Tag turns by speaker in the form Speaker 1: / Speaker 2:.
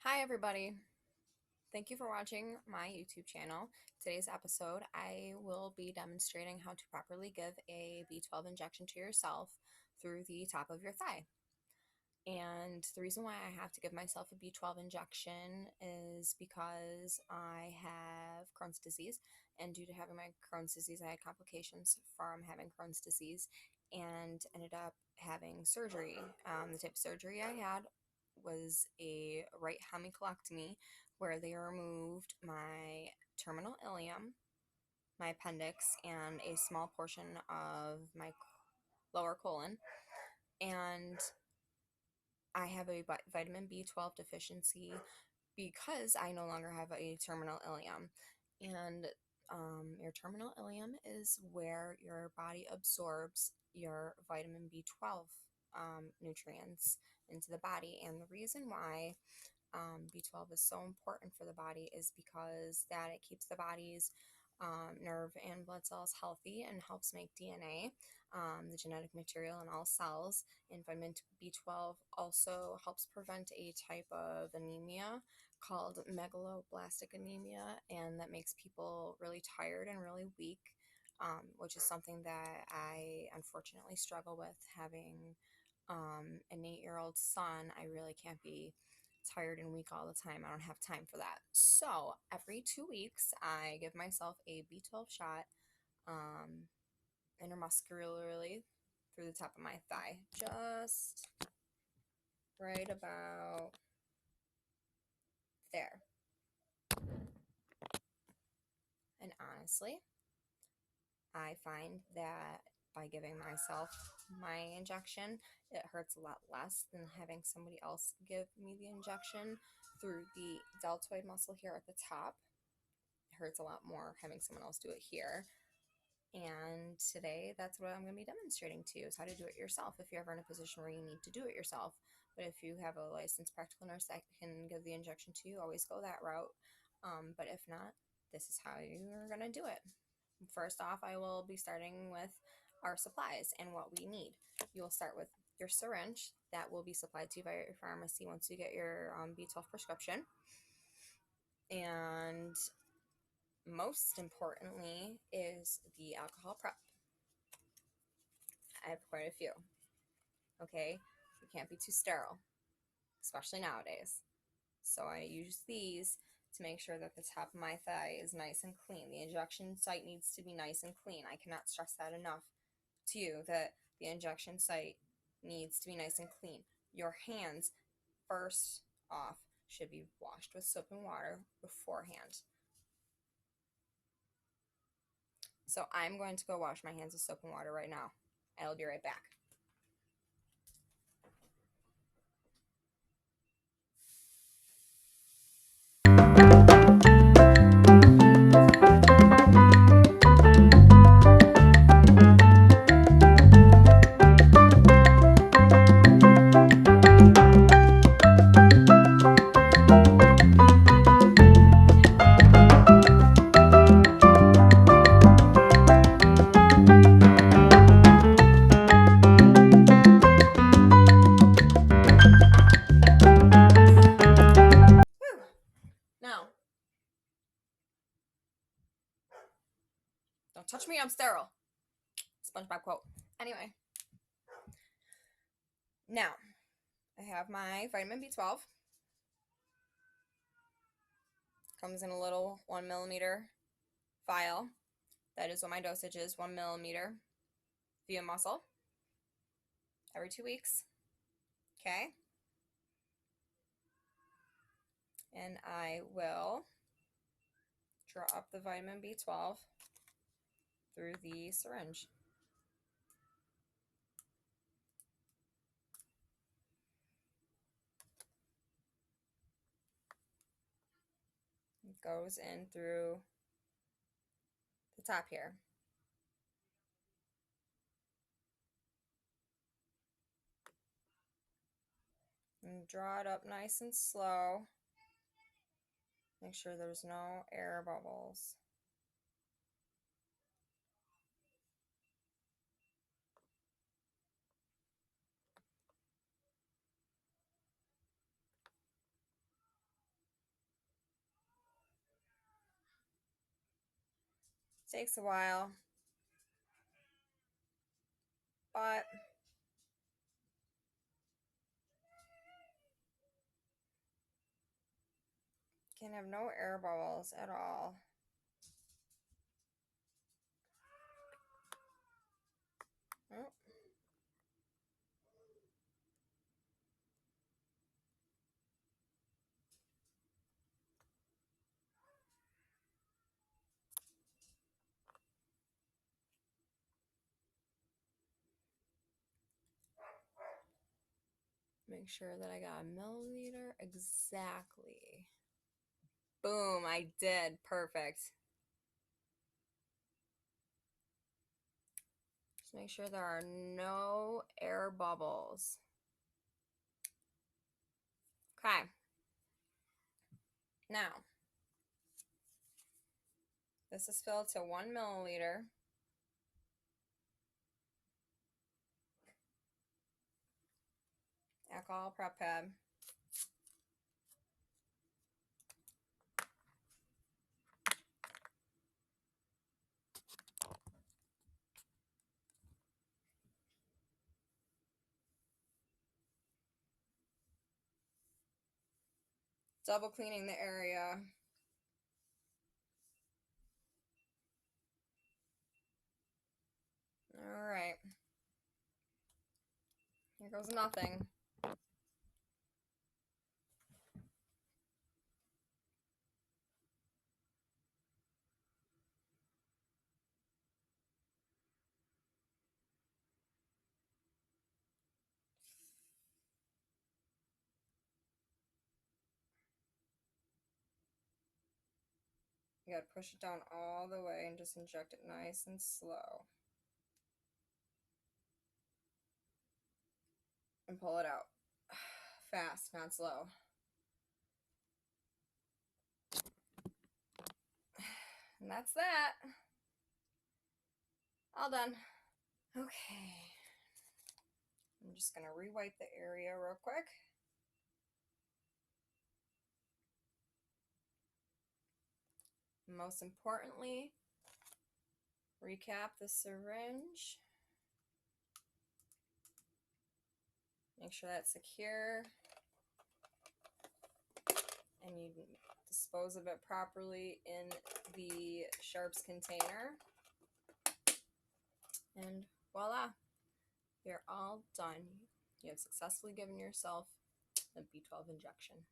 Speaker 1: Hi everybody. Thank you for watching my YouTube channel. Today's episode, I will be demonstrating how to properly give a B12 injection to yourself through the top of your thigh. And the reason why I have to give myself a B12 injection is because I have Crohn's disease, and due to having my Crohn's disease, I had complications from having Crohn's disease and ended up having surgery. The type of surgery I had was a right hemicolectomy where they removed my terminal ileum, my appendix, and a small portion of my lower colon. And I have a vitamin B12 deficiency because I no longer have a terminal ileum. And your terminal ileum is where your body absorbs your vitamin B12 nutrients into the body. And the reason why B12 is so important for the body is because that it keeps the body's nerve and blood cells healthy and helps make DNA, the genetic material in all cells. And vitamin B12 also helps prevent a type of anemia called megaloblastic anemia, and that makes people really tired and really weak, which is something that I unfortunately struggle with. Having an 8-year-old son, I really can't be tired and weak all the time. I don't have time for that. So every 2 weeks, I give myself a B12 shot, um, intramuscularly through the top of my thigh, just right about there. And honestly, I find that by giving myself my injection, it hurts a lot less than having somebody else give me the injection through the deltoid muscle here at the top. It hurts a lot more having someone else do it here. And today, that's what I'm going to be demonstrating to you, is how to do it yourself if you're ever in a position where you need to do it yourself. But if you have a licensed practical nurse that can give the injection to you, always go that route. But if not, this is how you're going to do it. First off, I will be starting with our supplies and what we need. You'll start with your syringe that will be supplied to you by your pharmacy once you get your B12 prescription. And most importantly is the alcohol prep. I have quite a few. Okay, you can't be too sterile, especially nowadays. So I use these to make sure that the top of my thigh is nice and clean. The injection site needs to be nice and clean. I cannot stress that enough to you, that the injection site needs to be nice and clean. Your hands, first off, should be washed with soap and water beforehand. So I'm going to go wash my hands with soap and water right now. I'll be right back. Now, don't touch me, I'm sterile. SpongeBob quote. Anyway, now I have my vitamin B12. Comes in a little 1 millimeter vial. That is what my dosage is, 1 millimeter via muscle every 2 weeks. Okay. And I will draw up the vitamin B12 through the syringe. It goes in through the top here. And draw it up nice and slow. Make sure there's no air bubbles. Takes a while, but can have no air bubbles at all. Oh. Make sure that I got a milliliter exactly. Boom, I did. Perfect. Just make sure there are no air bubbles. Okay. Now, this is filled to 1 milliliter. Alcohol prep pad. Double cleaning the area. All right. Here goes nothing. You gotta push it down all the way and just inject it nice and slow. And pull it out. Fast, not slow. And that's that. All done. Okay. I'm just gonna re-wipe the area real quick. Most importantly, recap the syringe. Make sure that's secure. And you dispose of it properly in the sharps container. And voila, you're all done. You have successfully given yourself a B12 injection.